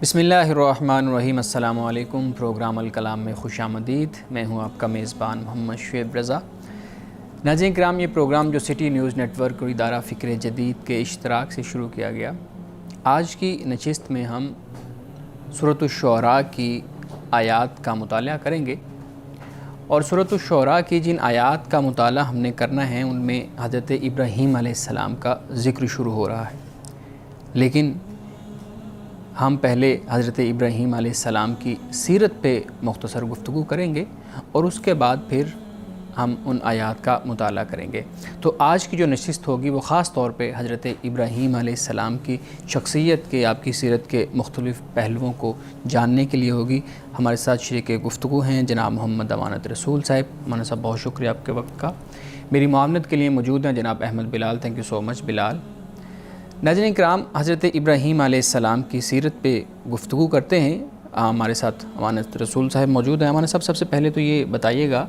بسم اللہ الرحمن الرحیم۔ السلام علیکم۔ پروگرام الکلام میں خوش آمدید۔ میں ہوں آپ کا میزبان محمد شعیب رضا۔ ناظرین کرام، یہ پروگرام جو سٹی نیوز نیٹ ورک اور ادارہ فکر جدید کے اشتراک سے شروع کیا گیا، آج کی نشست میں ہم سورۃ الشعراء کی آیات کا مطالعہ کریں گے، اور سورۃ الشعراء کی جن آیات کا مطالعہ ہم نے کرنا ہے ان میں حضرت ابراہیم علیہ السلام کا ذکر شروع ہو رہا ہے، لیکن ہم پہلے حضرت ابراہیم علیہ السلام کی سیرت پہ مختصر گفتگو کریں گے اور اس کے بعد پھر ہم ان آیات کا مطالعہ کریں گے۔ تو آج کی جو نشست ہوگی وہ خاص طور پہ حضرت ابراہیم علیہ السلام کی شخصیت کے، آپ کی سیرت کے مختلف پہلوؤں کو جاننے کے لیے ہوگی۔ ہمارے ساتھ شریک گفتگو ہیں جناب محمد امانت رسول صاحب۔ مولانا صاحب بہت شکریہ آپ کے وقت کا۔ میری معاونت کے لیے موجود ہیں جناب احمد بلال۔ تھینک یو سو مچ بلال۔ ناظرین کرام، حضرت ابراہیم علیہ السلام کی سیرت پہ گفتگو کرتے ہیں۔ ہمارے ساتھ امانت رسول صاحب موجود ہیں۔ امانت صاحب، سب سے پہلے تو یہ بتائیے گا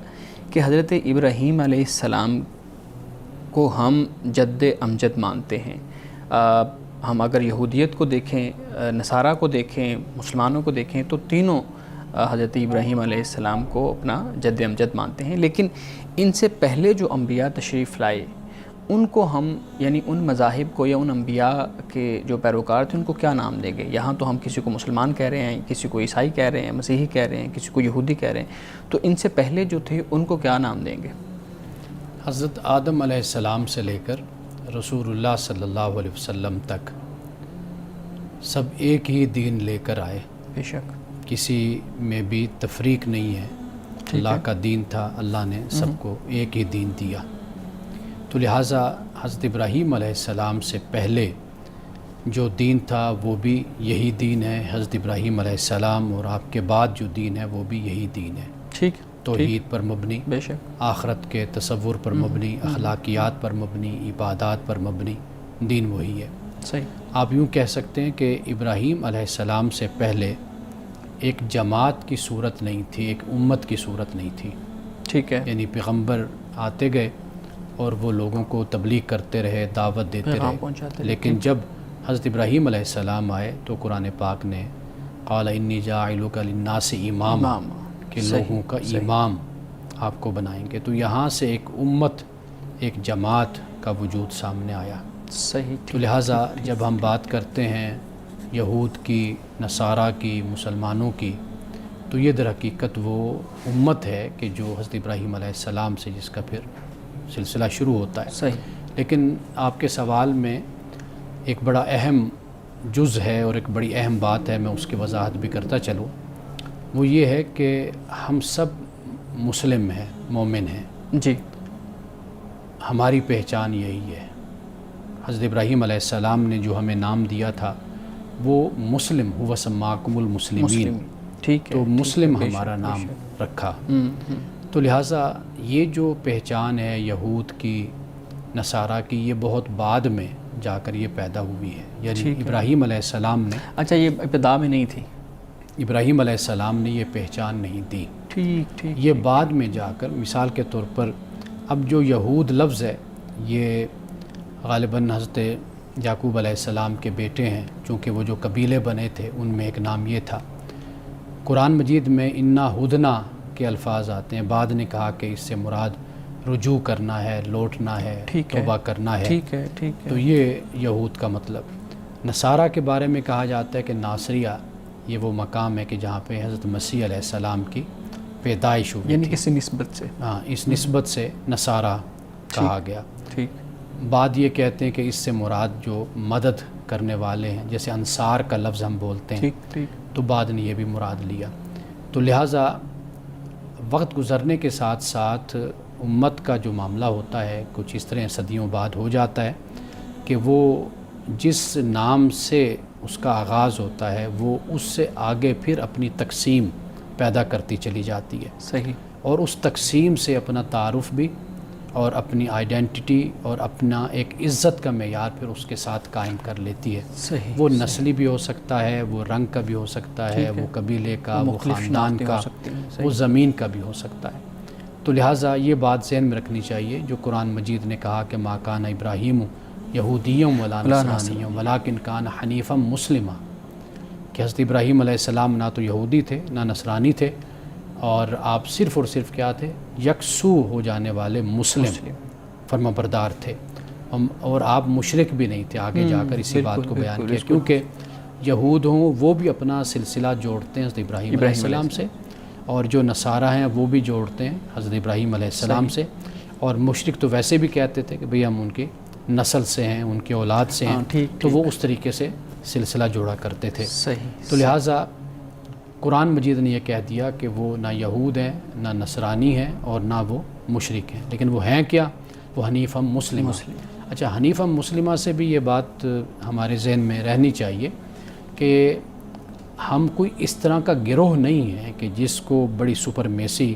کہ حضرت ابراہیم علیہ السلام کو ہم جد امجد مانتے ہیں۔ ہم اگر یہودیت کو دیکھیں، نصارہ کو دیکھیں، مسلمانوں کو دیکھیں، تو تینوں حضرت ابراہیم علیہ السلام کو اپنا جد امجد مانتے ہیں، لیکن ان سے پہلے جو انبیاء تشریف لائے ان کو ہم، یعنی ان مذاہب کو یا ان انبیاء کے جو پیروکار تھے، ان کو کیا نام دیں گے؟ یہاں تو ہم کسی کو مسلمان کہہ رہے ہیں، کسی کو عیسائی کہہ رہے ہیں، مسیحی کہہ رہے ہیں، کسی کو یہودی کہہ رہے ہیں، تو ان سے پہلے جو تھے ان کو کیا نام دیں گے؟ حضرت آدم علیہ السلام سے لے کر رسول اللہ صلی اللہ علیہ وسلم تک سب ایک ہی دین لے کر آئے۔ بے شک کسی میں بھی تفریق نہیں ہے۔ اللہ کا دین تھا، اللہ نے سب کو ایک ہی دین دیا۔ تو لہٰذا حضرت ابراہیم علیہ السلام سے پہلے جو دین تھا وہ بھی یہی دین ہے۔ حضرت ابراہیم علیہ السلام اور آپ کے بعد جو دین ہے وہ بھی یہی دین ہے۔ ٹھیک، توحید پر مبنی، بے شک، آخرت کے تصور پر مبنی، اخلاقیات پر مبنی، عبادات پر مبنی دین وہی ہے۔ صحیح۔ آپ یوں کہہ سکتے ہیں کہ ابراہیم علیہ السلام سے پہلے ایک جماعت کی صورت نہیں تھی، ایک امت کی صورت نہیں تھی۔ ٹھیک ہے۔ یعنی پیغمبر آتے گئے اور وہ لوگوں کو تبلیغ کرتے رہے، دعوت دیتے رہے، لیکن جب حضرت ابراہیم علیہ السلام آئے تو قرآن پاک نے قال انی جاعلک للناس اماما، کہ لوگوں کا امام آپ کو بنائیں گے۔ تو یہاں سے ایک امت، ایک جماعت کا وجود سامنے آیا۔ صحیح۔ تو لہٰذا جب ہم بات کرتے ہیں یہود کی، نصارہ کی، مسلمانوں کی، تو یہ در حقیقت وہ امت ہے کہ جو حضرت ابراہیم علیہ السلام سے جس کا پھر سلسلہ شروع ہوتا ہے۔ صحیح۔ لیکن آپ کے سوال میں ایک بڑا اہم جز ہے اور ایک بڑی اہم بات ہے، میں اس کی وضاحت بھی کرتا چلوں۔ وہ یہ ہے کہ ہم سب مسلم ہیں، مومن ہیں۔ جی۔ ہماری پہچان یہی ہے۔ حضرت ابراہیم علیہ السلام نے جو ہمیں نام دیا تھا وہ مسلم، هو سماکم المسلمین، ٹھیک ہے، تو مسلم ہمارا نام رکھا۔ تو لہٰذا یہ جو پہچان ہے یہود کی، نصارہ کی، یہ بہت بعد میں جا کر یہ پیدا ہوئی ہے۔ یعنی ابراہیم علیہ السلام نے، اچھا، یہ ابتدا میں نہیں تھی؟ ابراہیم علیہ السلام نے یہ پہچان نہیں دی۔ ٹھیک ٹھیک۔ یہ بعد میں جا کر، مثال کے طور پر اب جو یہود لفظ ہے یہ غالباً حضرت یعقوب علیہ السلام کے بیٹے ہیں، چونکہ وہ جو قبیلے بنے تھے ان میں ایک نام یہ تھا۔ قرآن مجید میں انا ہدنا کے الفاظ آتے ہیں، بعد نے کہا کہ اس سے مراد رجوع کرنا ہے، لوٹنا ہے، توبہ کرنا ہے۔ ٹھیک ہے، ٹھیک ہے۔ تو یہ یہود کا مطلب۔ نصارہ کے بارے میں کہا جاتا ہے کہ ناصریہ یہ وہ مقام ہے کہ جہاں پہ حضرت مسیح علیہ السلام کی پیدائش ہوئی، یعنی کسی نسبت سے؟ ہاں، اس نسبت سے نصارہ کہا گیا۔ ٹھیک۔ بعد یہ کہتے ہیں کہ اس سے مراد جو مدد کرنے والے ہیں، جیسے انصار کا لفظ ہم بولتے ہیں، ٹھیک ٹھیک۔ تو بعد نے یہ بھی مراد لیا۔ تو لہٰذا وقت گزرنے کے ساتھ ساتھ امت کا جو معاملہ ہوتا ہے کچھ اس طرح صدیوں بعد ہو جاتا ہے کہ وہ جس نام سے اس کا آغاز ہوتا ہے وہ اس سے آگے پھر اپنی تقسیم پیدا کرتی چلی جاتی ہے۔ صحیح۔ اور اس تقسیم سے اپنا تعارف بھی اور اپنی آئیڈینٹی اور اپنا ایک عزت کا معیار پھر اس کے ساتھ قائم کر لیتی ہے۔ صحیح۔ وہ نسلی بھی ہو سکتا ہے، وہ رنگ کا بھی ہو سکتا ہے، وہ قبیلے کا، وہ خاندان کا، وہ زمین کا بھی ہو سکتا ہے۔ تو لہٰذا یہ بات ذہن میں رکھنی چاہیے جو قرآن مجید نے کہا کہ ما کان ابراہیم یہودیوں ولا نصرانیوں ولکن کان حنیفا مسلما، کہ حضرت ابراہیم علیہ السلام نہ تو یہودی تھے نہ نصرانی تھے، اور آپ صرف اور صرف کیا تھے؟ یکسو ہو جانے والے مسلم فرما بردار تھے، اور آپ مشرک بھی نہیں تھے۔ آگے جا کر اسی بات کو بیان کیا، کیونکہ یہود ہوں وہ بھی اپنا سلسلہ جوڑتے ہیں حضرت ابراہیم علیہ السلام سے، اور جو نصارہ ہیں وہ بھی جوڑتے ہیں حضرت ابراہیم علیہ السلام سے، اور مشرک تو ویسے بھی کہتے تھے کہ بھئی ہم ان کی نسل سے ہیں، ان کی اولاد سے ہیں، تو وہ اس طریقے سے سلسلہ جوڑا کرتے تھے۔ تو لہٰذا قرآن مجید نے یہ کہہ دیا کہ وہ نہ یہود ہیں نہ نصرانی ہیں اور نہ وہ مشرک ہیں، لیکن وہ ہیں کیا؟ وہ حنیفا مسلمہ۔ اچھا، حنیفا مسلمہ سے بھی یہ بات ہمارے ذہن میں رہنی چاہیے کہ ہم کوئی اس طرح کا گروہ نہیں ہے کہ جس کو بڑی سپرمیسی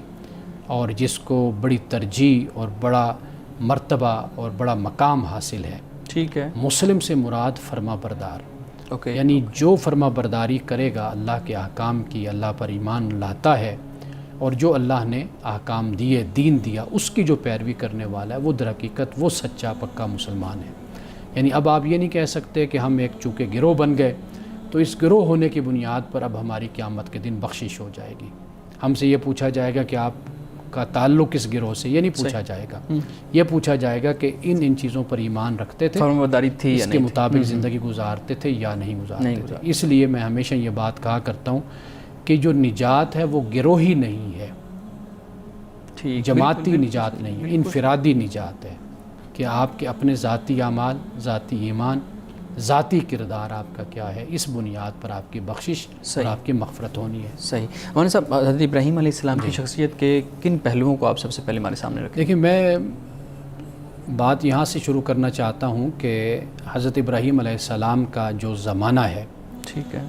اور جس کو بڑی ترجیح اور بڑا مرتبہ اور بڑا مقام حاصل ہے۔ ٹھیک ہے، مسلم سے مراد فرما بردار، یعنی جو فرما برداری کرے گا اللہ کے احکام کی، اللہ پر ایمان لاتا ہے، اور جو اللہ نے احکام دیے، دین دیا، اس کی جو پیروی کرنے والا ہے، وہ در حقیقت وہ سچا پکا مسلمان ہے۔ یعنی اب آپ یہ نہیں کہہ سکتے کہ ہم ایک چونکہ گروہ بن گئے تو اس گروہ ہونے کی بنیاد پر اب ہماری قیامت کے دن بخشش ہو جائے گی۔ ہم سے یہ پوچھا جائے گا کہ آپ کا تعلق کس گروہ سے، یہ نہیں پوچھا جائے گا، یہ پوچھا جائے گا کہ ان چیزوں پر ایمان رکھتے تھے، فرمانبرداری تھی، اس کے مطابق زندگی گزارتے تھے یا نہیں گزارتے تھے۔ اس لیے میں ہمیشہ یہ بات کہا کرتا ہوں کہ جو نجات ہے وہ گروہی نہیں ہے، جماعتی نجات نہیں ہے، انفرادی نجات ہے کہ آپ کے اپنے ذاتی اعمال، ذاتی ایمان، ذاتی کردار آپ کا کیا ہے، اس بنیاد پر آپ کی بخشش اور آپ کی مغفرت ہونی ہے۔ صحیح۔ مولانا صاحب، حضرت ابراہیم علیہ السلام کی شخصیت کے کن پہلوؤں کو آپ سب سے پہلے ہمارے سامنے رکھیں؟ دیکھیں، میں بات یہاں سے شروع کرنا چاہتا ہوں کہ حضرت ابراہیم علیہ السلام کا جو زمانہ ہے، ٹھیک ہے،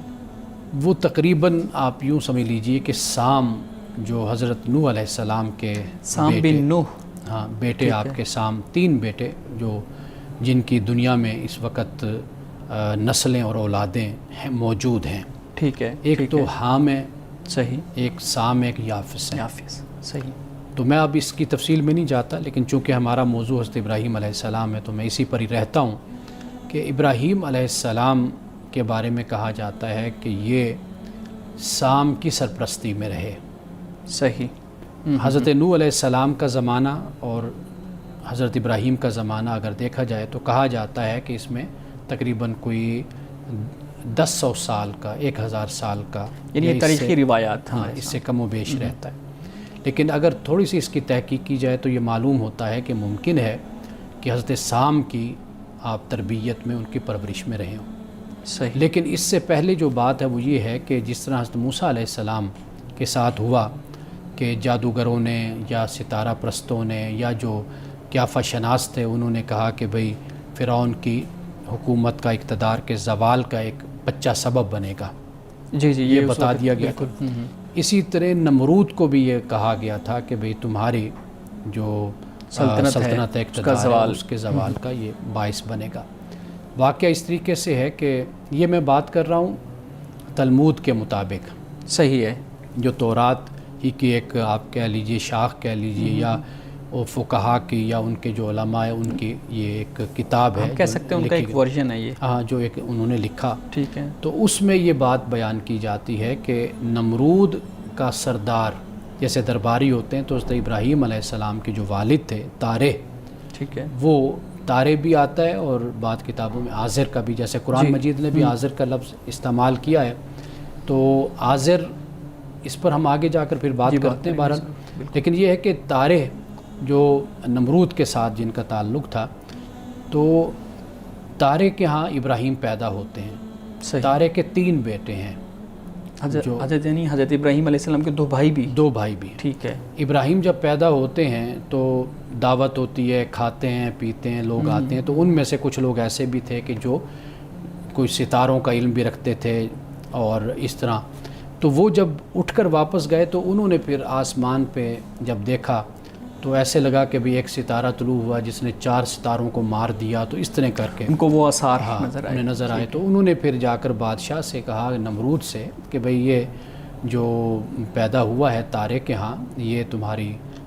وہ تقریباً آپ یوں سمجھ لیجئے کہ سام جو حضرت نوح علیہ السلام کے سام بن نوح، ہاں بیٹے، آپ کے سام 3 بیٹے جو جن کی دنیا میں اس وقت نسلیں اور اولادیں موجود ہیں۔ ٹھیک ہے، ایک تو حام ہے، صحیح، ایک سام، ایک یافس ہے۔ یافس، صحیح۔ تو میں اب اس کی تفصیل میں نہیں جاتا، لیکن چونکہ ہمارا موضوع حضرت ابراہیم علیہ السلام ہے تو میں اسی پر ہی رہتا ہوں کہ ابراہیم علیہ السلام کے بارے میں کہا جاتا ہے کہ یہ سام کی سرپرستی میں رہے۔ صحیح۔ حضرت نوح علیہ السلام کا زمانہ اور حضرت ابراہیم کا زمانہ اگر دیکھا جائے تو کہا جاتا ہے کہ اس میں تقریباً کوئی 1000 سال کا، 1000 سال کا، یعنی تاریخی روایات، ہاں، اس سے کم و بیش رہتا ہے۔ لیکن اگر تھوڑی سی اس کی تحقیق کی جائے تو یہ معلوم ہوتا ہے کہ ممکن ہے کہ حضرت سام کی آپ تربیت میں، ان کی پرورش میں رہے ہوں۔ صحیح۔ لیکن اس سے پہلے جو بات ہے وہ یہ ہے کہ جس طرح حضرت موسیٰ علیہ السلام کے ساتھ ہوا کہ جادوگروں نے یا ستارہ پرستوں نے یا جو قیافہ شناس تھے انہوں نے کہا کہ بھئی فرعون کی حکومت کا، اقتدار کے زوال کا ایک بچہ سبب بنے گا، جی جی، یہ بتا دیا گیا تھا۔ اسی طرح نمرود کو بھی یہ کہا گیا تھا کہ بھئی تمہاری جو سلطنت اقتدار ہے اس کے زوال کا یہ باعث بنے گا۔ واقعہ اس طریقے سے ہے کہ یہ میں بات کر رہا ہوں تلمود کے مطابق، صحیح ہے، جو تورات ہی کی ایک آپ کہہ لیجئے شاخ کہہ لیجئے یا فقہا کی یا ان کے جو علماء ہیں ان کی یہ ایک کتاب ہے، کہہ سکتے ہیں ان کا ایک ورژن ہے یہ، ہاں، جو ایک انہوں نے لکھا۔ ٹھیک ہے، تو اس میں یہ بات بیان کی جاتی ہے کہ نمرود کا سردار جیسے درباری ہوتے ہیں تو حضرت ابراہیم علیہ السلام کے جو والد تھے تارے، ٹھیک ہے، وہ تارے بھی آتا ہے اور بعض کتابوں میں آذر کا بھی، جیسے قرآن مجید نے بھی آذر کا لفظ استعمال کیا ہے، تو آذر اس پر ہم آگے جا کر پھر بات کرتے ہیں بہرحال۔ لیکن یہ ہے کہ تارے جو نمرود کے ساتھ جن کا تعلق تھا، تو تارے کے ہاں ابراہیم پیدا ہوتے ہیں۔ تارے کے 3 بیٹے ہیں، حضرت یعنی حضرت ابراہیم علیہ السلام کے 2 بھائی بھی، 2 بھائی بھی۔ ٹھیک ہے، ابراہیم جب پیدا ہوتے ہیں تو دعوت ہوتی ہے، کھاتے ہیں پیتے ہیں، لوگ آتے ہیں، تو ان میں سے کچھ لوگ ایسے بھی تھے کہ جو کوئی ستاروں کا علم بھی رکھتے تھے اور اس طرح، تو وہ جب اٹھ کر واپس گئے تو انہوں نے پھر آسمان پہ جب دیکھا تو ایسے لگا کہ بھی ایک ستارہ طلوع ہوا جس نے 4 ستاروں کو مار دیا، تو اس طرح کر کے ان کو وہ آثار نظر آئے۔ تو انہوں نے پھر جا کر بادشاہ سے کہا، نمرود سے، کہ بھئی یہ جو پیدا ہوا ہے تارے کے ہاں یہ تمہاری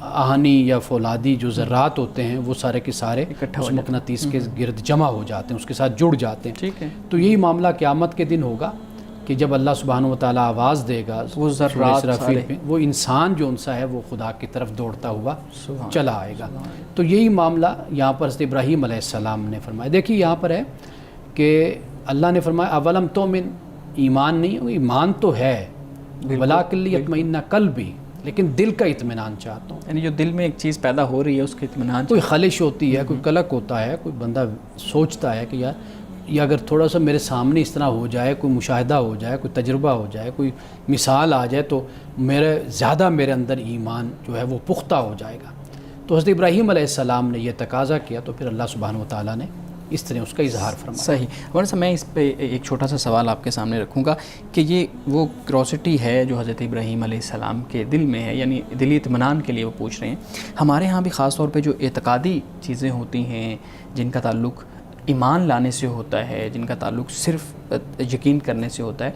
آہنی یا فولادی جو ذرات ہوتے ہیں وہ سارے کے سارے اس مقناطیس کے گرد جمع ہو جاتے ہیں، اس کے ساتھ جڑ جاتے ہیں. ٹھیک ہے. تو یہی معاملہ قیامت کے دن ہوگا کہ جب اللہ سبحانہ و تعالیٰ آواز دے گا وہ ذرات اسرافیل پہ، وہ انسان جو انسا ہے وہ خدا کی طرف دوڑتا ہوا چلا آئے گا. تو یہی معاملہ یہاں پر حضرت ابراہیم علیہ السلام نے فرمایا. دیکھیے یہاں پر ہے کہ اللہ نے فرمایا اولم تؤمن، ایمان نہیں ہو، ایمان تو ہے، ولکن لیطمئن قلبی، لیکن دل کا اطمینان چاہتا ہوں. یعنی جو دل میں ایک چیز پیدا ہو رہی ہے اس کے اطمینان، کوئی خلش ہوتی ہے، کوئی قلق ہوتا ہے، کوئی بندہ سوچتا ہے کہ یار یہ اگر تھوڑا سا میرے سامنے اس طرح ہو جائے، کوئی مشاہدہ ہو جائے، کوئی تجربہ ہو جائے، کوئی مثال آ جائے تو میرے اندر ایمان جو ہے وہ پختہ ہو جائے گا. تو حضرت ابراہیم علیہ السلام نے یہ تقاضا کیا تو پھر اللہ سبحانہ و تعالیٰ نے اس طرح اس کا اظہار فرمایا. صحیح. ورنہ میں اس پہ ایک چھوٹا سا سوال آپ کے سامنے رکھوں گا کہ یہ وہ کیوریوسٹی ہے جو حضرت ابراہیم علیہ السلام کے دل میں ہے، یعنی دلی اطمینان کے لیے وہ پوچھ رہے ہیں. ہمارے ہاں بھی خاص طور پہ جو اعتقادی چیزیں ہوتی ہیں جن کا تعلق ایمان لانے سے ہوتا ہے، جن کا تعلق صرف یقین کرنے سے ہوتا ہے،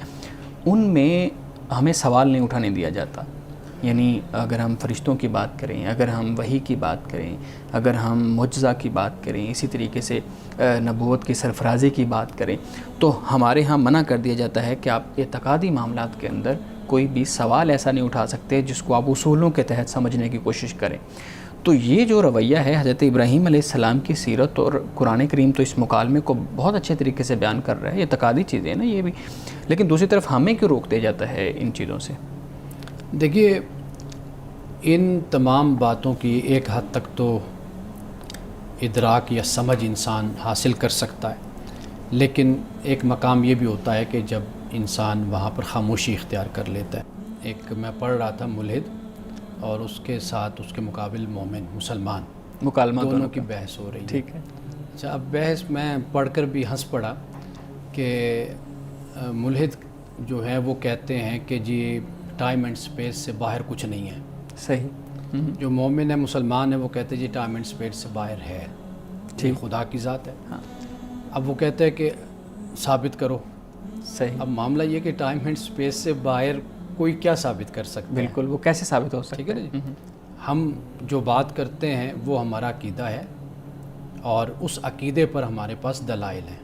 ان میں ہمیں سوال نہیں اٹھانے دیا جاتا. یعنی اگر ہم فرشتوں کی بات کریں، اگر ہم وحی کی بات کریں، اگر ہم معجزہ کی بات کریں، اسی طریقے سے نبوت کی سرفرازی کی بات کریں، تو ہمارے ہاں منع کر دیا جاتا ہے کہ آپ اعتقادی معاملات کے اندر کوئی بھی سوال ایسا نہیں اٹھا سکتے جس کو آپ اصولوں کے تحت سمجھنے کی کوشش کریں. تو یہ جو رویہ ہے حضرت ابراہیم علیہ السلام کی سیرت اور قرآن کریم تو اس مکالمے کو بہت اچھے طریقے سے بیان کر رہا ہے. یہ اعتقادی چیزیں ہیں نا یہ بھی، لیکن دوسری طرف ہمیں کیوں روک دیا جاتا ہے ان چیزوں سے؟ دیکھیے ان تمام باتوں کی ایک حد تک تو ادراک یا سمجھ انسان حاصل کر سکتا ہے، لیکن ایک مقام یہ بھی ہوتا ہے کہ جب انسان وہاں پر خاموشی اختیار کر لیتا ہے. ایک میں پڑھ رہا تھا ملحد اور اس کے ساتھ اس کے مقابل مومن مسلمان، مکالمہ دونوں کی بحث ہو رہی ہے. ٹھیک ہے. اچھا، اب بحث میں پڑھ کر بھی ہنس پڑا کہ ملحد جو ہے وہ کہتے ہیں کہ جی ٹائم اینڈ سپیس سے باہر کچھ نہیں ہے. صحیح. جو مومن ہے مسلمان ہے وہ کہتے ہیں جی ٹائم اینڈ سپیس سے باہر ہے، یہ خدا کی ذات ہے. اب وہ کہتے ہیں کہ ثابت کرو. صحیح. اب معاملہ یہ کہ ٹائم اینڈ سپیس سے باہر کوئی کیا ثابت کر سکتا ہے؟ بالکل، وہ کیسے ثابت ہو سکتا ہے؟ ٹھیک ہے نا جی. ہم جو بات کرتے ہیں وہ ہمارا عقیدہ ہے اور اس عقیدے پر ہمارے پاس دلائل ہیں.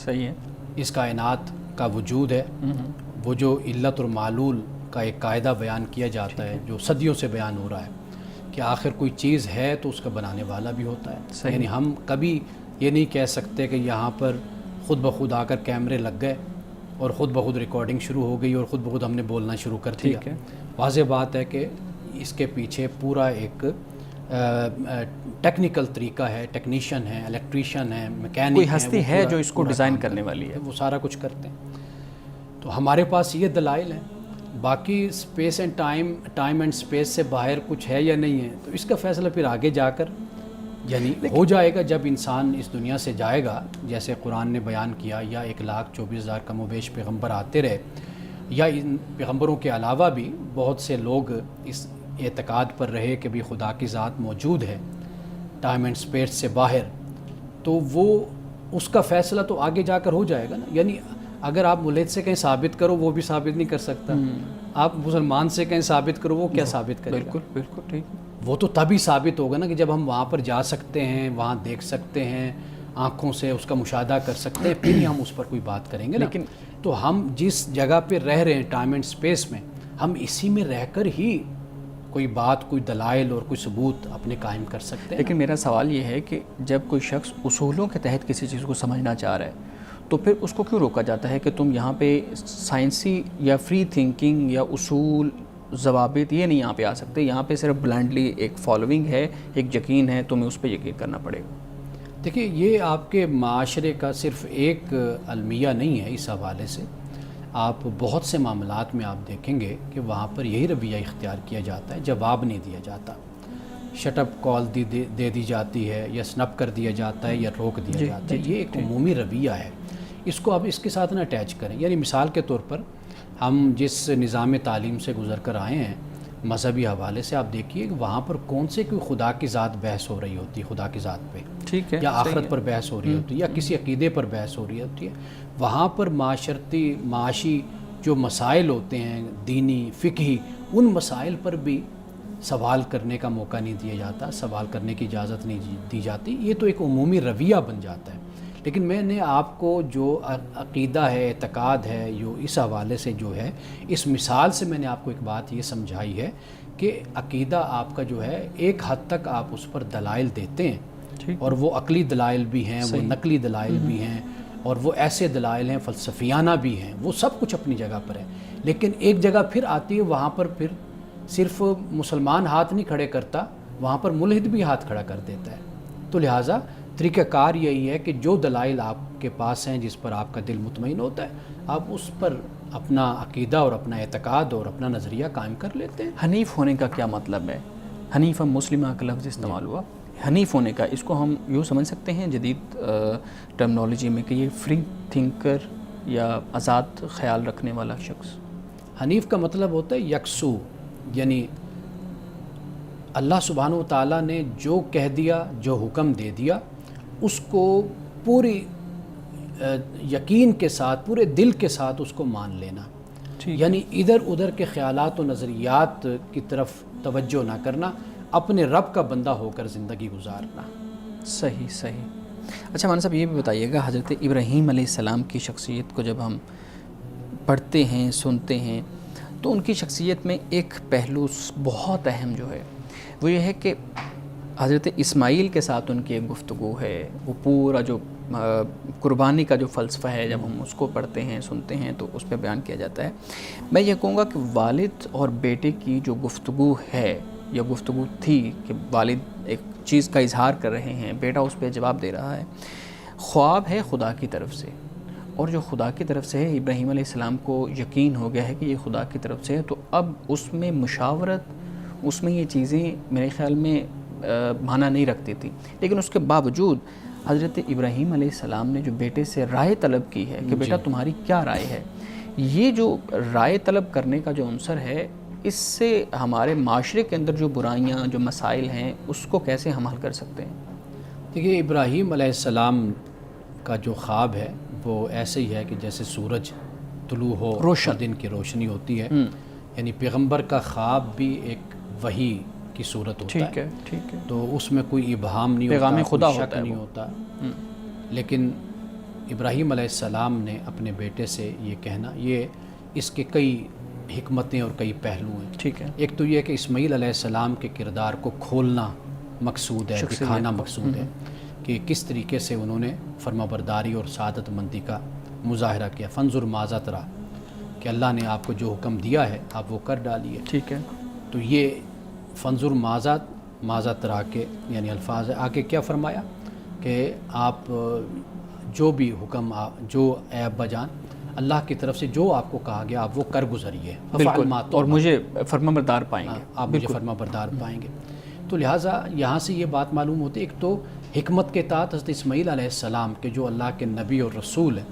صحیح ہے. اس کائنات کا وجود ہے، وہ جو علت اور معلول کا ایک قاعدہ بیان کیا جاتا ہے جو صدیوں سے بیان ہو رہا ہے کہ آخر کوئی چیز ہے تو اس کا بنانے والا بھی ہوتا ہے. یعنی ہم کبھی یہ نہیں کہہ سکتے کہ یہاں پر خود بخود آ کر کیمرے لگ گئے اور خود بخود ریکارڈنگ شروع ہو گئی اور خود بخود ہم نے بولنا شروع کر دیا. واضح بات ہے کہ اس کے پیچھے پورا ایک ٹیکنیکل طریقہ ہے، ٹیکنیشین ہے، الیکٹریشین ہے، میکینک کوئی ہستی ہے جو اس کو ڈیزائن کرنے والی ہے، وہ سارا کچھ کرتے ہیں. تو ہمارے پاس یہ دلائل ہیں. باقی space and time and space سے باہر کچھ ہے یا نہیں ہے تو اس کا فیصلہ پھر آگے جا کر یعنی ہو جائے گا جب انسان اس دنیا سے جائے گا. جیسے قرآن نے بیان کیا یا 1,24,000 کم و بیش پیغمبر آتے رہے، یا ان پیغمبروں کے علاوہ بھی بہت سے لوگ اس اعتقاد پر رہے کہ بھی خدا کی ذات موجود ہے ٹائم اینڈ اسپیس سے باہر، تو وہ اس کا فیصلہ تو آگے جا کر ہو جائے گا نا. یعنی اگر آپ ملحد سے کہیں ثابت کرو وہ بھی ثابت نہیں کر سکتا، آپ مسلمان سے کہیں ثابت کرو وہ کیا ثابت کرے گا؟ بالکل بالکل ٹھیک. وہ تو تبھی ثابت ہوگا نا کہ جب ہم وہاں پر جا سکتے ہیں، وہاں دیکھ سکتے ہیں، آنکھوں سے اس کا مشاہدہ کر سکتے ہیں، پھر ہی ہم اس پر کوئی بات کریں گے. لیکن تو ہم جس جگہ پہ رہ رہے ہیں ٹائم اینڈ اسپیس میں، ہم اسی میں رہ کر ہی کوئی بات، کوئی دلائل اور کوئی ثبوت اپنے قائم کر سکتے ہیں. لیکن میرا سوال یہ ہے کہ جب کوئی شخص اصولوں کے تحت کسی چیز کو سمجھنا چاہ رہا ہے تو پھر اس کو کیوں روکا جاتا ہے کہ تم یہاں پہ سائنسی یا فری تھنکنگ یا اصول ضوابط یہ نہیں یہاں پہ آ سکتے، یہاں پہ صرف بلائنڈلی ایک فالوئنگ ہے، ایک یقین ہے، تمہیں اس پہ یقین کرنا پڑے گا؟ دیکھیے یہ آپ کے معاشرے کا صرف ایک المیہ نہیں ہے. اس حوالے سے آپ بہت سے معاملات میں آپ دیکھیں گے کہ وہاں پر یہی رویہ اختیار کیا جاتا ہے، جواب نہیں دیا جاتا، شٹ اپ کال دے دی جاتی ہے یا سنپ کر دیا جاتا ہے یا روک دیا جاتا ہے. یہ ایک عمومی رویہ ہے، اس کو آپ اس کے ساتھ نہ اٹیچ کریں. یعنی مثال کے طور پر ہم جس نظام تعلیم سے گزر کر آئے ہیں مذہبی حوالے سے، آپ دیکھیے کہ وہاں پر کون سے کوئی خدا کی ذات بحث ہو رہی ہوتی ہے، خدا کی ذات پہ، ٹھیک ہے، یا آخرت پر بحث ہو رہی ہوتی ہے، یا کسی عقیدے پر بحث ہو رہی ہوتی ہے. وہاں پر معاشرتی معاشی جو مسائل ہوتے ہیں، دینی فقہی، ان مسائل پر بھی سوال کرنے کا موقع نہیں دیا جاتا، سوال کرنے کی اجازت نہیں دی جاتی، یہ تو ایک عمومی رویہ بن جاتا ہے۔ لیکن میں نے آپ کو جو عقیدہ ہے، اعتقاد ہے، جو اس حوالے سے جو ہے، اس مثال سے میں نے آپ کو ایک بات یہ سمجھائی ہے کہ عقیدہ آپ کا جو ہے ایک حد تک آپ اس پر دلائل دیتے ہیں، اور وہ عقلی دلائل بھی ہیں، وہ نقلی دلائل بھی ہیں، اور وہ ایسے دلائل ہیں فلسفیانہ بھی ہیں، وہ سب کچھ اپنی جگہ پر ہے۔ لیکن ایک جگہ پھر آتی ہے، وہاں پر پھر صرف مسلمان ہاتھ نہیں کھڑے کرتا، وہاں پر ملحد بھی ہاتھ کھڑا کر دیتا ہے۔ تو لہٰذا طریقہ کار یہی ہے کہ جو دلائل آپ کے پاس ہیں، جس پر آپ کا دل مطمئن ہوتا ہے، آپ اس پر اپنا عقیدہ اور اپنا اعتقاد اور اپنا نظریہ قائم کر لیتے ہیں۔ حنیف ہونے کا کیا مطلب ہے؟ حنیف مسلمہ کا لفظ استعمال ہوا، حنیف ہونے کا، اس کو ہم یوں سمجھ سکتے ہیں جدید ٹرمنالوجی میں کہ یہ فری تھنکر یا آزاد خیال رکھنے والا شخص۔ حنیف کا مطلب ہوتا ہے یکسو، یعنی اللہ سبحانہ و تعالیٰ نے جو کہہ دیا، جو حکم دے دیا، اس کو پوری یقین کے ساتھ، پورے دل کے ساتھ اس کو مان لینا، یعنی ادھر ادھر کے خیالات و نظریات کی طرف توجہ نہ کرنا، اپنے رب کا بندہ ہو کر زندگی گزارنا۔ صحیح صحیح۔ اچھا مولانا صاحب یہ بھی بتائیے گا، حضرت ابراہیم علیہ السلام کی شخصیت کو جب ہم پڑھتے ہیں، سنتے ہیں، تو ان کی شخصیت میں ایک پہلو بہت اہم جو ہے وہ یہ ہے کہ حضرت اسماعیل کے ساتھ ان کی ایک گفتگو ہے، وہ پورا جو قربانی کا جو فلسفہ ہے، جب ہم اس کو پڑھتے ہیں، سنتے ہیں، تو اس پہ بیان کیا جاتا ہے۔ میں یہ کہوں گا کہ والد اور بیٹے کی جو گفتگو ہے یا گفتگو تھی کہ والد ایک چیز کا اظہار کر رہے ہیں، بیٹا اس پہ جواب دے رہا ہے، خواب ہے خدا کی طرف سے، اور جو خدا کی طرف سے ہے، ابراہیم علیہ السلام کو یقین ہو گیا ہے کہ یہ خدا کی طرف سے ہے، تو اب اس میں مشاورت، اس میں یہ چیزیں میرے خیال میں معنی نہیں رکھتی تھی، لیکن اس کے باوجود حضرت ابراہیم علیہ السلام نے جو بیٹے سے رائے طلب کی ہے کہ بیٹا تمہاری کیا رائے ہے، یہ جو رائے طلب کرنے کا جو عنصر ہے، اس سے ہمارے معاشرے کے اندر جو برائیاں، جو مسائل ہیں، اس کو کیسے ہم حل کر سکتے ہیں؟ دیکھیے، ابراہیم علیہ السلام کا جو خواب ہے وہ ایسے ہی ہے کہ جیسے سورج طلوع ہو، روشن دن کی روشنی ہوتی ہے، یعنی پیغمبر کا خواب بھی ایک وحی کی صورت ہوتا ہے، ٹھیک ہے، تو اس میں کوئی ابہام نہیں ہوتا، پیغام خدا کوئی شک نہیں ہوتا۔ لیکن ابراہیم علیہ السلام نے اپنے بیٹے سے یہ کہنا، یہ اس کے کئی حکمتیں اور کئی پہلو ہیں۔ ٹھیک ہے، ایک تو یہ کہ اسماعیل علیہ السلام کے کردار کو کھولنا مقصود ہے، دکھانا مقصود ہے کہ کس طریقے سے انہوں نے فرما برداری اور سعادت مندی کا مظاہرہ کیا۔ فانظر ماذا تری، کہ اللہ نے آپ کو جو حکم دیا ہے آپ وہ کر ڈالیے۔ ٹھیک ہے، تو یہ فانظر ماذا تری کے یعنی الفاظ ہے۔ آگے کیا فرمایا کہ آپ جو بھی حکم، جو اے ابا جان، اللہ کی طرف سے جو آپ کو کہا گیا آپ وہ کر گزریے، اور مجھے فرما بردار پائیں گے، آپ مجھے فرما بردار پائیں گے۔ تو لہٰذا یہاں سے یہ بات معلوم ہوتی ہے، ایک تو حکمت کے تحت حضرت اسماعیل علیہ السلام کے جو اللہ کے نبی اور رسول ہیں،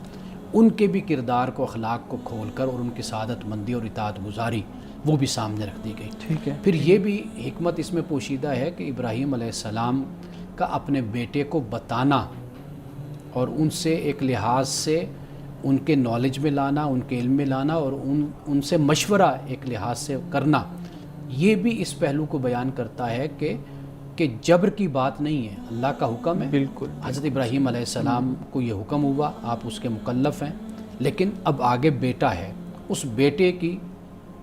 ان کے بھی کردار کو، اخلاق کو کھول کر اور ان کی سعادت مندی اور اطاعت گزاری وہ بھی سامنے رکھ دی گئی۔ ٹھیک ہے، پھر یہ بھی حکمت اس میں پوشیدہ ہے کہ ابراہیم علیہ السلام کا اپنے بیٹے کو بتانا اور ان سے ایک لحاظ سے ان کے نالج میں لانا، ان کے علم میں لانا، اور ان سے مشورہ ایک لحاظ سے کرنا، یہ بھی اس پہلو کو بیان کرتا ہے کہ جبر کی بات نہیں ہے، اللہ کا حکم ہے۔ بالکل، حضرت ابراہیم علیہ السلام کو یہ حکم ہوا، آپ اس کے مکلف ہیں، لیکن اب آگے بیٹا ہے، اس بیٹے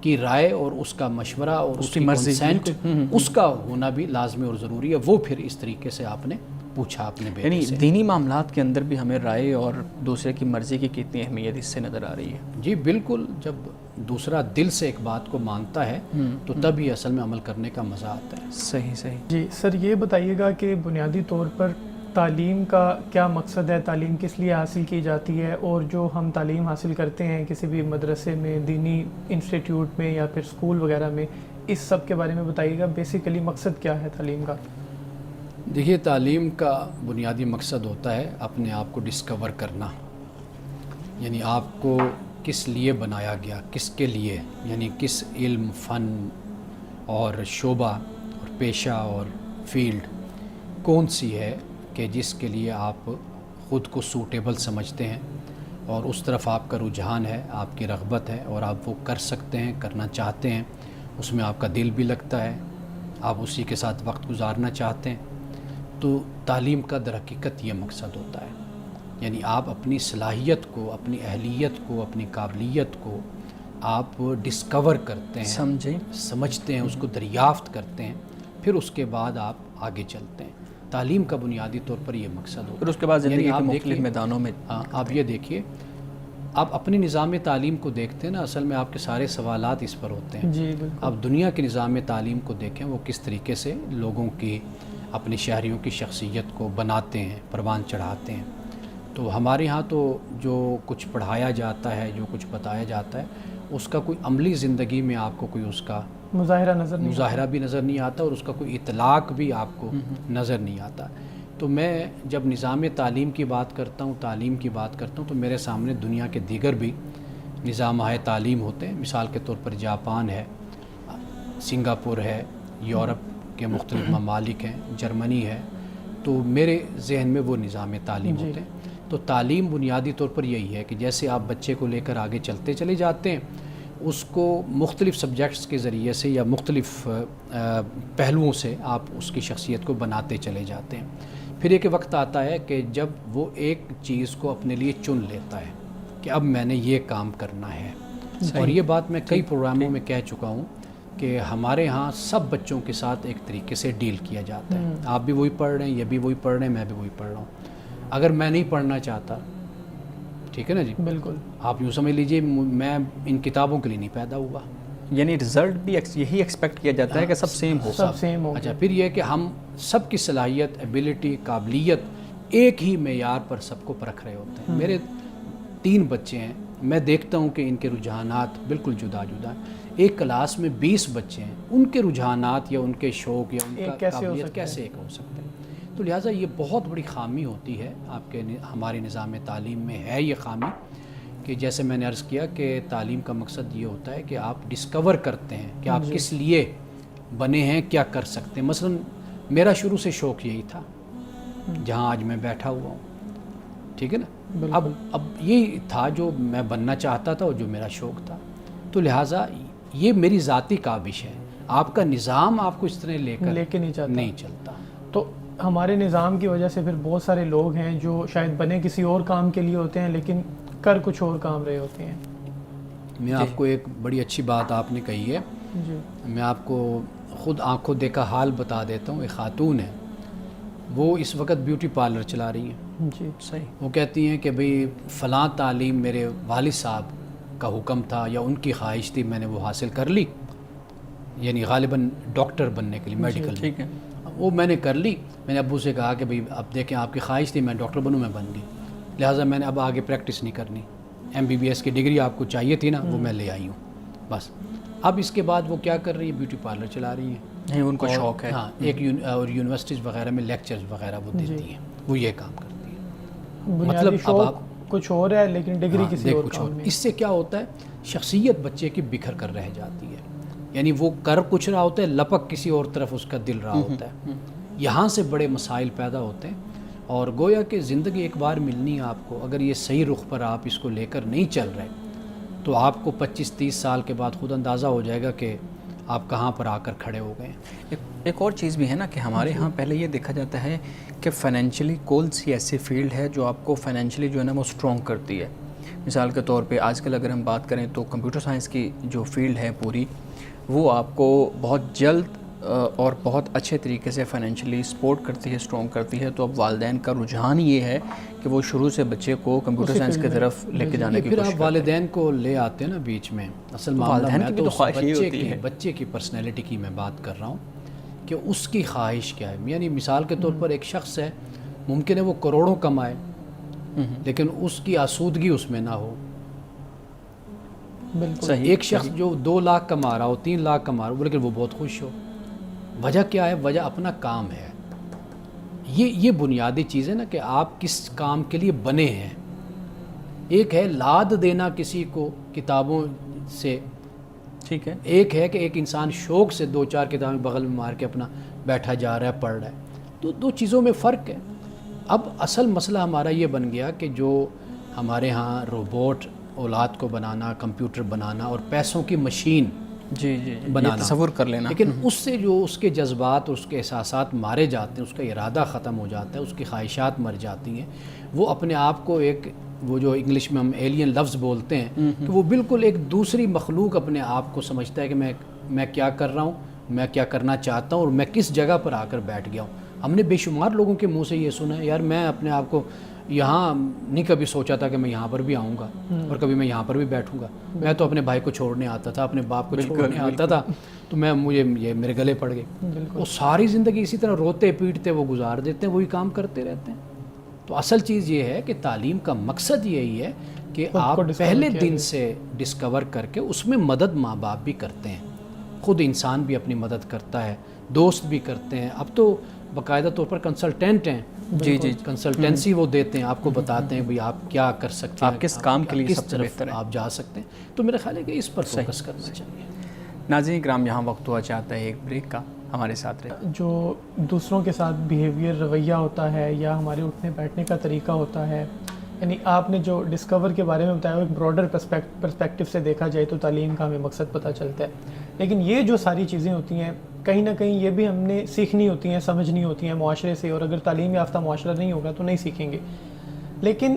کی رائے اور اس کا مشورہ اور اس کی کنسینٹ، اس کا ہونا بھی لازمی اور ضروری ہے۔ وہ پھر اس طریقے سے آپ نے پوچھا اپنے بیٹے سے۔ یعنی دینی معاملات کے اندر بھی ہمیں رائے اور دوسرے کی مرضی کی کتنی اہمیت اس سے نظر آ رہی ہے۔ جی بالکل، جب دوسرا دل سے ایک بات کو مانتا ہے تو تب ہی اصل میں عمل کرنے کا مزہ آتا ہے۔ صحیح۔ جی سر، یہ بتائیے گا کہ بنیادی طور پر تعلیم کا کیا مقصد ہے، تعلیم کس لیے حاصل کی جاتی ہے، اور جو ہم تعلیم حاصل کرتے ہیں کسی بھی مدرسے میں، دینی انسٹیٹیوٹ میں یا پھر اسکول وغیرہ میں، اس سب کے بارے میں بتائیے گا، بیسیکلی مقصد کیا ہے تعلیم کا؟ دیکھیے، تعلیم کا بنیادی مقصد ہوتا ہے اپنے آپ کو ڈسکور کرنا، یعنی آپ کو کس لیے بنایا گیا، کس کے لیے، یعنی کس علم، فن اور شعبہ اور پیشہ اور فیلڈ کون سی ہے کہ جس کے لیے آپ خود کو سوٹیبل سمجھتے ہیں اور اس طرف آپ کا رجحان ہے، آپ کی رغبت ہے اور آپ وہ کر سکتے ہیں، کرنا چاہتے ہیں، اس میں آپ کا دل بھی لگتا ہے آپ اسی کے ساتھ وقت گزارنا چاہتے ہیں، تو تعلیم کا در حقیقت یہ مقصد ہوتا ہے. یعنی آپ اپنی صلاحیت کو، اپنی اہلیت کو، اپنی قابلیت کو آپ ڈسکور کرتے ہیں، سمجھتے ہیں، اس کو دریافت کرتے ہیں، پھر اس کے بعد آپ آگے چلتے ہیں. تعلیم کا بنیادی طور پر یہ مقصد ہوتا ہے. پھر اس کے بعد زندگی یعنی کے آپ مختلف میدانوں میں آپ یہ دیکھیے، آپ اپنی نظام تعلیم کو دیکھتے ہیں نا، اصل میں آپ کے سارے سوالات اس پر ہوتے ہیں. جی بالکل. آپ دنیا کے نظام تعلیم کو دیکھیں، وہ کس طریقے سے لوگوں کی، اپنے شہریوں کی شخصیت کو بناتے ہیں، پروان چڑھاتے ہیں. تو ہمارے ہاں تو جو کچھ پڑھایا جاتا ہے، جو کچھ بتایا جاتا ہے، اس کا کوئی عملی زندگی میں آپ کو کوئی اس کا مظاہرہ بھی نظر نہیں آتا، اور اس کا کوئی اطلاق بھی آپ کو نظر نہیں آتا. تو میں جب نظام تعلیم کی بات کرتا ہوں، تعلیم کی بات کرتا ہوں، تو میرے سامنے دنیا کے دیگر بھی نظام تعلیم ہوتے ہیں. مثال کے طور پر جاپان ہے، سنگاپور ہے، یورپ کے مختلف ممالک ہیں، جرمنی ہے. تو میرے ذہن میں وہ نظام تعلیم ہوتے ہیں. تو تعلیم بنیادی طور پر یہی ہے کہ جیسے آپ بچے کو لے کر آگے چلتے چلے جاتے ہیں، اس کو مختلف سبجیکٹس کے ذریعے سے یا مختلف پہلوؤں سے آپ اس کی شخصیت کو بناتے چلے جاتے ہیں. پھر ایک وقت آتا ہے کہ جب وہ ایک چیز کو اپنے لیے چن لیتا ہے کہ اب میں نے یہ کام کرنا ہے. اور یہ بات میں کئی پروگراموں میں کہہ چکا ہوں کہ ہمارے ہاں سب بچوں کے ساتھ ایک طریقے سے ڈیل کیا جاتا ہے. آپ بھی وہی پڑھ رہے ہیں، یہ بھی وہی پڑھ رہے ہیں، میں بھی وہی پڑھ رہا ہوں. اگر میں نہیں پڑھنا چاہتا، ٹھیک ہے نا جی، بالکل، آپ یوں سمجھ لیجئے میں ان کتابوں کے لیے نہیں پیدا ہوا. یعنی رزلٹ بھی یہی ایکسپیکٹ کیا جاتا ہے کہ سب سیم ہو. اچھا، پھر یہ کہ ہم سب کی صلاحیت، ایبیلٹی، قابلیت ایک ہی معیار پر سب کو پرکھ رہے ہوتے ہیں. میرے 3 بچے ہیں، میں دیکھتا ہوں کہ ان کے رجحانات بالکل جدا جدا ہیں. ایک کلاس میں 20 بچے ہیں، ان کے رجحانات یا ان کے شوق یا ان کا قابلیت کیسے ایک ہو سکتے ہیں؟ تو لہٰذا یہ بہت بڑی خامی ہوتی ہے آپ کے ہمارے نظام تعلیم میں ہے یہ خامی، کہ جیسے میں نے عرض کیا کہ تعلیم کا مقصد یہ ہوتا ہے کہ آپ ڈسکور کرتے ہیں کہ آپ کس لیے بنے ہیں، کیا کر سکتے ہیں. مثلا میرا شروع سے شوق یہی تھا جہاں آج میں بیٹھا ہوا ہوں، ٹھیک ہے نا. اب یہ تھا جو میں بننا چاہتا تھا اور جو میرا شوق تھا. تو لہٰذا یہ میری ذاتی کاوش ہے. آپ کا نظام آپ کو اس طرح لے کے نہیں چلتا. تو ہمارے نظام کی وجہ سے پھر بہت سارے لوگ ہیں جو شاید بنے کسی اور کام کے لیے ہوتے ہیں لیکن کر کچھ اور کام رہے ہوتے ہیں. میں آپ کو ایک بڑی اچھی بات آپ نے کہی ہے. میں آپ کو خود آنکھوں دیکھا حال بتا دیتا ہوں. ایک خاتون ہے، وہ اس وقت بیوٹی پارلر چلا رہی ہیں. جی صحیح. وہ کہتی ہیں کہ بھئی فلاں تعلیم میرے والد صاحب کا حکم تھا یا ان کی خواہش تھی، میں نے وہ حاصل کر لی، یعنی غالباً ڈاکٹر بننے کے لیے، میڈیکل. ٹھیک ہے، وہ میں نے کر لی. میں نے ابو سے کہا کہ بھئی اب دیکھیں آپ کی خواہش تھی میں ڈاکٹر بنوں، میں بن گئی، لہٰذا میں نے اب آگے پریکٹس نہیں کرنی. MBBS کی ڈگری آپ کو چاہیے تھی نا، وہ میں لے آئی ہوں بس. اب اس کے بعد وہ کیا کر رہی ہے؟ بیوٹی پارلر چلا رہی ہیں. ان کو شوق ہے. ہاں، ایک اور یونیورسٹیز وغیرہ میں لیکچرز وغیرہ وہ دیتی ہیں، وہ یہ کام کرتی ہیں. مطلب اب آپ کچھ اور ہے لیکن ڈگری کسی اور کام میں. اس سے کیا ہوتا ہے؟ شخصیت بچے کی بکھر کر رہ جاتی ہے. یعنی وہ کر کچھ رہا ہوتا ہے، لپک کسی اور طرف اس کا دل رہا ہوتا ہے. یہاں سے بڑے مسائل پیدا ہوتے ہیں. اور گویا کہ زندگی ایک بار ملنی ہے آپ کو. اگر یہ صحیح رخ پر آپ اس کو لے کر نہیں چل رہے تو آپ کو 25-30 سال کے بعد خود اندازہ ہو جائے گا کہ آپ کہاں پر آ کر کھڑے ہو گئے. ایک اور چیز بھی ہے نا کہ ہمارے ہاں پہلے یہ دیکھا جاتا ہے کہ فائنینشلی کون سی ایسی فیلڈ ہے جو آپ کو فائنینشلی جو ہے نا وہ اسٹرانگ کرتی ہے. مثال کے طور پہ آج کل اگر ہم بات کریں تو کمپیوٹر سائنس کی جو فیلڈ ہے پوری، وہ آپ کو بہت جلد اور بہت اچھے طریقے سے فائنینشلی سپورٹ کرتی ہے، اسٹرانگ کرتی ہے. تو اب والدین کا رجحان یہ ہے کہ وہ شروع سے بچے کو کمپیوٹر سائنس کی طرف لے کے جانے کی کوشش کرتے ہیں. پھر آپ والدین کو لے آتے ہیں نا بیچ میں. اصل معاملہ میں تو بچے کی پرسنالٹی کی میں بات کر رہا ہوں کہ اس کی خواہش کیا ہے. یعنی مثال کے طور پر ایک شخص ہے، ممکن ہے وہ کروڑوں کمائے لیکن اس کی آسودگی اس میں نہ ہو. ایک شخص جو 2 لاکھ کما رہا ہو، 3 لاکھ کما رہا ہو لیکن وہ بہت خوش ہو. وجہ کیا ہے؟ وجہ اپنا کام ہے. یہ بنیادی چیز ہے نا کہ آپ کس کام کے لیے بنے ہیں. ایک ہے لاد دینا کسی کو کتابوں سے، ٹھیک ہے. ایک ہے کہ ایک انسان شوق سے 2-4 کتابیں بغل میں مار کے اپنا بیٹھا جا رہا ہے، پڑھ رہا ہے. تو 2 چیزوں میں فرق ہے. اب اصل مسئلہ ہمارا یہ بن گیا کہ جو ہمارے ہاں روبوٹ اولاد کو بنانا، کمپیوٹر بنانا اور پیسوں کی مشین جی جی جی بنانا، یہ تصور کر لینا. لیکن اس سے جو اس کے جذبات اور اس کے احساسات مارے جاتے ہیں، اس کا ارادہ ختم ہو جاتا ہے، اس کی خواہشات مر جاتی ہیں. وہ اپنے آپ کو ایک، وہ جو انگلش میں ہم ایلین لفظ بولتے ہیں، کہ وہ بالکل ایک دوسری مخلوق اپنے آپ کو سمجھتا ہے کہ میں کیا کر رہا ہوں، میں کیا کرنا چاہتا ہوں، اور میں کس جگہ پر آ کر بیٹھ گیا ہوں. ہم نے بے شمار لوگوں کے منہ سے یہ سنا ہے، یار میں اپنے آپ کو یہاں نہیں کبھی سوچا تھا کہ میں یہاں پر بھی آؤں گا اور کبھی میں یہاں پر بھی بیٹھوں گا. میں تو اپنے بھائی کو چھوڑنے آتا تھا، اپنے باپ کو چھوڑنے آتا تھا، تو مجھے یہ میرے گلے پڑ گئے. وہ ساری زندگی اسی طرح روتے پیٹتے وہ گزار دیتے ہیں، وہی کام کرتے رہتے ہیں. تو اصل چیز یہ ہے کہ تعلیم کا مقصد یہی ہے کہ آپ پہلے دن سے ڈسکور کر کے اس میں مدد ماں باپ بھی کرتے ہیں، خود انسان بھی اپنی مدد کرتا ہے، دوست بھی کرتے ہیں. اب تو باقاعدہ طور پر کنسلٹینٹ ہیں، جی جی کنسلٹنسی وہ دیتے ہیں، آپ کو بتاتے ہیں بھئی آپ کیا کر سکتے ہیں، آپ کس کام کے لیے سب سے بہتر ہے، آپ جا سکتے ہیں. تو میرا خیال ہے کہ اس پر فوکس کرنا چاہیے. ناظرین کرام، یہاں وقت ہوا چاہتا ہے ایک بریک کا، ہمارے ساتھ رہے. جو دوسروں کے ساتھ بیہیویئر، رویہ ہوتا ہے یا ہمارے اٹھنے بیٹھنے کا طریقہ ہوتا ہے، یعنی آپ نے جو ڈسکور کے بارے میں بتایا وہ ایک براڈر پرسپیکٹیو سے دیکھا جائے تو تعلیم کا ہمیں مقصد پتہ چلتا ہے. لیکن یہ جو ساری چیزیں ہوتی ہیں کہیں نہ کہیں یہ بھی ہم نے سیکھنی ہوتی ہیں، سمجھنی ہوتی ہیں معاشرے سے، اور اگر تعلیم یافتہ معاشرہ نہیں ہوگا تو نہیں سیکھیں گے. لیکن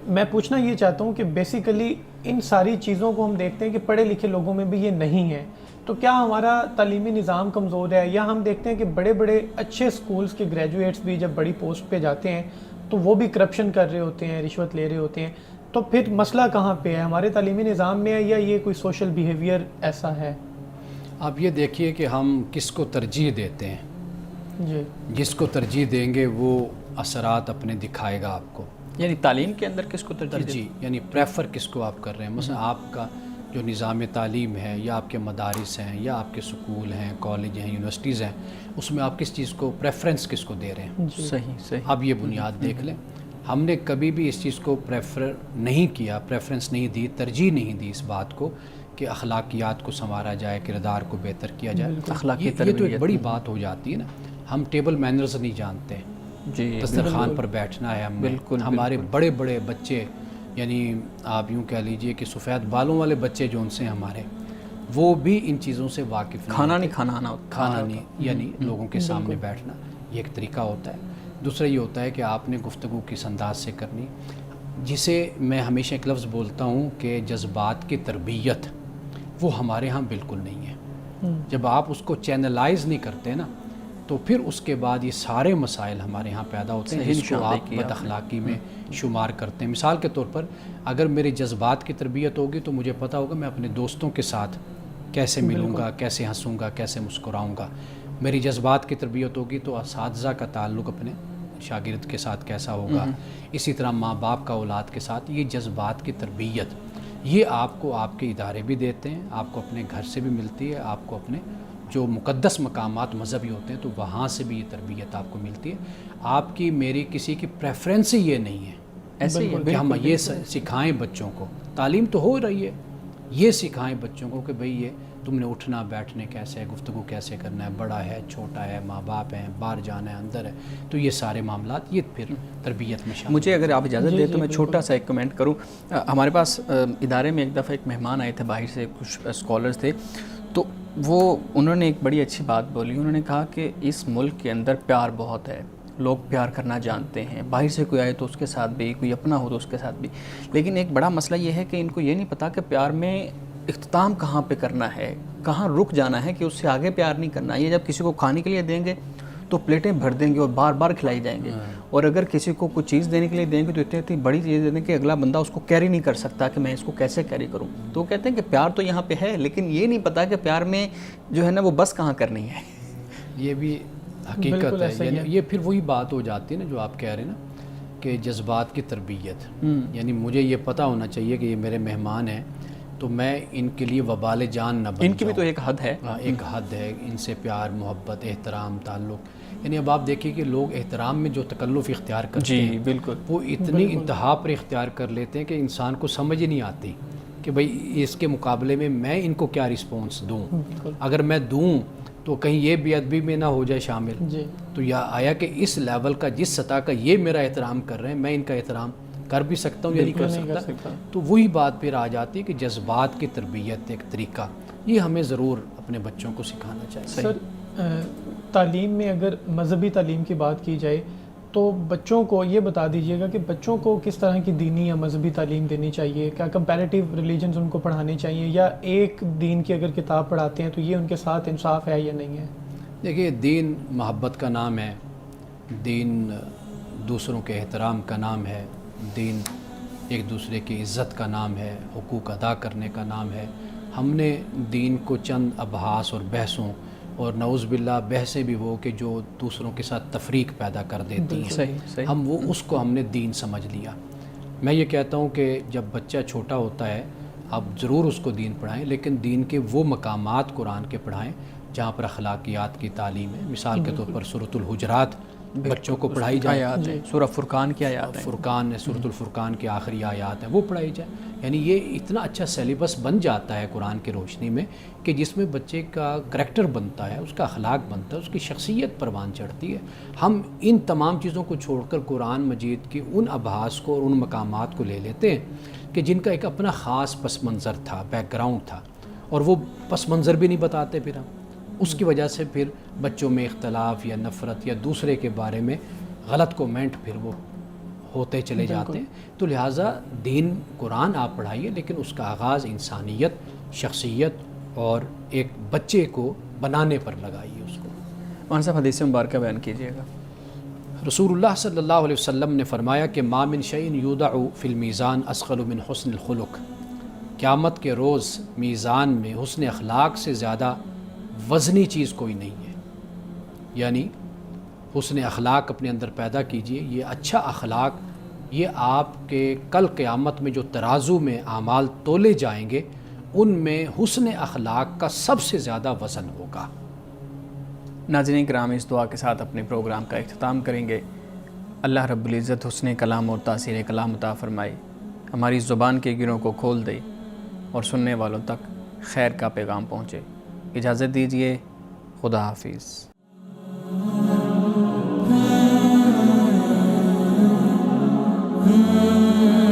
میں پوچھنا یہ چاہتا ہوں کہ بیسیکلی ان ساری چیزوں کو ہم دیکھتے ہیں کہ پڑھے لکھے لوگوں میں بھی یہ نہیں ہے، تو کیا ہمارا تعلیمی نظام کمزور ہے؟ یا ہم دیکھتے ہیں کہ بڑے بڑے اچھے سکولز کے گریجویٹس بھی جب بڑی پوسٹ پہ جاتے ہیں تو وہ بھی کرپشن کر رہے ہوتے ہیں، رشوت لے رہے ہوتے ہیں. تو پھر مسئلہ کہاں پہ ہے؟ ہمارے تعلیمی نظام میں ہے یا یہ کوئی سوشل بیہیویئر ایسا ہے؟ آپ یہ دیکھیے کہ ہم کس کو ترجیح دیتے ہیں. جی، جس کو ترجیح دیں گے وہ اثرات اپنے دکھائے گا آپ کو. یعنی تعلیم کے اندر کس کو ترجیح یعنی پریفر کس کو آپ کر رہے ہیں. مثلا آپ کا جو نظام تعلیم ہے یا آپ کے مدارس ہیں یا آپ کے سکول ہیں، کالج ہیں، یونیورسٹیز ہیں، اس میں آپ کس چیز کو پریفرنس کس کو دے رہے ہیں. صحیح صحیح. اب یہ بنیاد دیکھ لیں. ہم نے کبھی بھی اس چیز کو پریفر نہیں کیا، پریفرنس نہیں دی، ترجیح نہیں دی اس بات کو کہ اخلاقیات کو سنوارا جائے، کردار کو بہتر کیا جائے. اخلاقی یہ تو ایک بڑی بات ہو جاتی ہے نا. ہم ٹیبل مینرز نہیں جانتے، جی دسترخوان پر بیٹھنا ہے ہم نے. ہمارے بڑے بڑے بچے، یعنی آپ یوں کہہ لیجئے کہ سفید بالوں والے بچے جو ان سے ہمارے، وہ بھی ان چیزوں سے واقف نہیں. کھانا نہیں کھانا نہیں، یعنی لوگوں کے سامنے بیٹھنا یہ ایک طریقہ ہوتا ہے. دوسرا یہ ہوتا ہے کہ آپ نے گفتگو کس انداز سے کرنی، جسے میں ہمیشہ ایک لفظ بولتا ہوں کہ جذبات کی تربیت، وہ ہمارے ہاں بالکل نہیں ہے. جب آپ اس کو چینلائز نہیں کرتے نا تو پھر اس کے بعد یہ سارے مسائل ہمارے ہاں پیدا ہوتے ہیں، جس کو آپ بد اخلاقی میں شمار کرتے ہیں. مثال کے طور پر اگر میرے جذبات کی تربیت ہوگی تو مجھے پتہ ہوگا میں اپنے دوستوں کے ساتھ کیسے ملوں گا، کیسے ہنسوں گا، کیسے مسکراؤں گا. میری جذبات کی تربیت ہوگی تو اساتذہ کا تعلق اپنے شاگرد کے ساتھ کیسا ہوگا. اسی طرح ماں باپ کا اولاد کے ساتھ. یہ جذبات کی تربیت یہ آپ کو آپ کے ادارے بھی دیتے ہیں، آپ کو اپنے گھر سے بھی ملتی ہے، آپ کو اپنے جو مقدس مقامات مذہبی ہوتے ہیں تو وہاں سے بھی یہ تربیت آپ کو ملتی ہے. آپ کی میری کسی کی پریفرنس ہی یہ نہیں ہے ایسے ہی کہ ہم یہ سکھائیں بچوں کو. تعلیم تو ہو رہی ہے، یہ سکھائیں بچوں کو کہ بھئی یہ تم نے اٹھنا بیٹھنے کیسے ہے، گفتگو کیسے کرنا ہے، بڑا ہے چھوٹا ہے، ماں باپ ہیں، باہر جانا ہے اندر ہے. تو یہ سارے معاملات یہ پھر تربیت میں شامل. مجھے اگر آپ اجازت دیں تو میں چھوٹا سا ایک کمنٹ کروں. ہمارے پاس ادارے میں ایک دفعہ ایک مہمان آئے تھے باہر سے، کچھ اسکالرز تھے، تو انہوں نے ایک بڑی اچھی بات بولی. انہوں نے کہا کہ اس ملک کے اندر پیار بہت ہے، لوگ پیار کرنا جانتے ہیں، باہر سے کوئی آئے تو اس کے ساتھ بھی، کوئی اپنا ہو تو اس کے ساتھ بھی. لیکن ایک بڑا مسئلہ یہ ہے کہ ان کو یہ نہیں پتا کہ پیار میں اختتام کہاں پہ کرنا ہے، کہاں رک جانا ہے، کہ اس سے آگے پیار نہیں کرنا. یہ جب کسی کو کھانے کے لیے دیں گے تو پلیٹیں بھر دیں گے اور بار بار کھلائی جائیں گے، اور اگر کسی کو کچھ چیز دینے کے لیے دیں گے تو اتنی بڑی چیز دیں گے کہ اگلا بندہ اس کو کیری نہیں کر سکتا کہ میں اس کو کیسے کیری کروں. تو وہ کہتے ہیں کہ پیار تو یہاں پہ ہے، لیکن یہ نہیں پتا کہ پیار میں جو ہے نا وہ بس کہاں کرنی ہے. یہ بھی حقیقت ہے. یعنی یہ پھر وہی بات ہو جاتی ہے نا جو آپ کہہ رہے ہیں نا کہ جذبات کی تربیت. یعنی مجھے یہ پتہ ہونا چاہیے کہ یہ میرے مہمان ہیں تو میں ان کے لیے وبال جان نہ بن ان کی بھی تو ایک حد ہے. ایک حد ہے، ان سے پیار، محبت، احترام، تعلق. یعنی اب آپ دیکھیے کہ لوگ احترام میں جو تکلف اختیار کرتے ہیں بالکل وہ اتنی انتہا پر اختیار کر لیتے ہیں کہ انسان کو سمجھ ہی نہیں آتی کہ بھئی اس کے مقابلے میں ان کو کیا رسپانس دوں. اگر میں دوں تو کہیں یہ بے ادبی میں نہ ہو جائے شامل. تو یا آیا کہ اس لیول کا، جس سطح کا یہ میرا احترام کر رہے ہیں، میں ان کا احترام کر بھی سکتا ہوں یا نہیں کر سکتا. تو وہی بات پھر آ جاتی ہے کہ جذبات کی تربیت ایک طریقہ یہ ہمیں ضرور اپنے بچوں کو سکھانا چاہیے. سر تعلیم میں اگر مذہبی تعلیم کی بات کی جائے تو بچوں کو یہ بتا دیجیے گا کہ بچوں کو کس طرح کی دینی یا مذہبی تعلیم دینی چاہیے؟ کیا کمپیریٹیو ریلیجنز ان کو پڑھانے چاہیے یا ایک دین کی اگر کتاب پڑھاتے ہیں تو یہ ان کے ساتھ انصاف ہے یا نہیں ہے؟ دیکھیے دین محبت کا نام ہے، دین دوسروں کے احترام کا نام ہے، دین ایک دوسرے کی عزت کا نام ہے، حقوق ادا کرنے کا نام ہے. ہم نے دین کو چند ابحاث اور بحثوں اور نعوذ باللہ بحثیں بھی وہ کہ جو دوسروں کے ساتھ تفریق پیدا کر دیتی ہیں، صحیح ہم نے دین سمجھ لیا. میں یہ کہتا ہوں کہ جب بچہ چھوٹا ہوتا ہے اب ضرور اس کو دین پڑھائیں، لیکن دین کے وہ مقامات قرآن کے پڑھائیں جہاں پر اخلاقیات کی تعلیم ہے. مثال کے طور پر سورۃ الحجرات بچوں کو پڑھائی جائے، آیات ہیں، سورہ فرقان کی آیات ہیں، فرقان ہے، سورۃ الفرقان کی آخری آیات ہیں، وہ پڑھائی جائے. یعنی یہ اتنا اچھا سیلیبس بن جاتا ہے قرآن کی روشنی میں کہ جس میں بچے کا کریکٹر بنتا ہے، اس کا اخلاق بنتا ہے، اس کی شخصیت پروان چڑھتی ہے. ہم ان تمام چیزوں کو چھوڑ کر قرآن مجید کی ان ابحاث کو اور ان مقامات کو لے لیتے ہیں کہ جن کا ایک اپنا خاص پس منظر تھا، بیک گراؤنڈ تھا، اور وہ پس منظر بھی نہیں بتاتے. پھر ہم اس کی وجہ سے پھر بچوں میں اختلاف یا نفرت یا دوسرے کے بارے میں غلط کومنٹ پھر وہ ہوتے چلے جاتے ہیں. تو لہٰذا دین قرآن آپ پڑھائیے، لیکن اس کا آغاز انسانیت، شخصیت اور ایک بچے کو بنانے پر لگائیے اس کو. مولانا صاحب حدیث مبارکہ بیان کیجیے گا. رسول اللہ صلی اللہ علیہ وسلم نے فرمایا کہ ما من شیء یوضع فی المیزان اثقل من حسن الخلق. قیامت کے روز میزان میں حسن اخلاق سے زیادہ وزنی چیز کوئی نہیں ہے. یعنی حسن اخلاق اپنے اندر پیدا کیجئے. یہ اچھا اخلاق یہ آپ کے کل قیامت میں جو ترازو میں اعمال تولے جائیں گے ان میں حسن اخلاق کا سب سے زیادہ وزن ہوگا. ناظرین کرام، اس دعا کے ساتھ اپنے پروگرام کا اختتام کریں گے. اللہ رب العزت حسن کلام اور تاثیر کلام عطا فرمائے، ہماری زبان کے گروں کو کھول دے اور سننے والوں تک خیر کا پیغام پہنچے. اجازت دیجیے، خدا حافظ. Mm-hmm.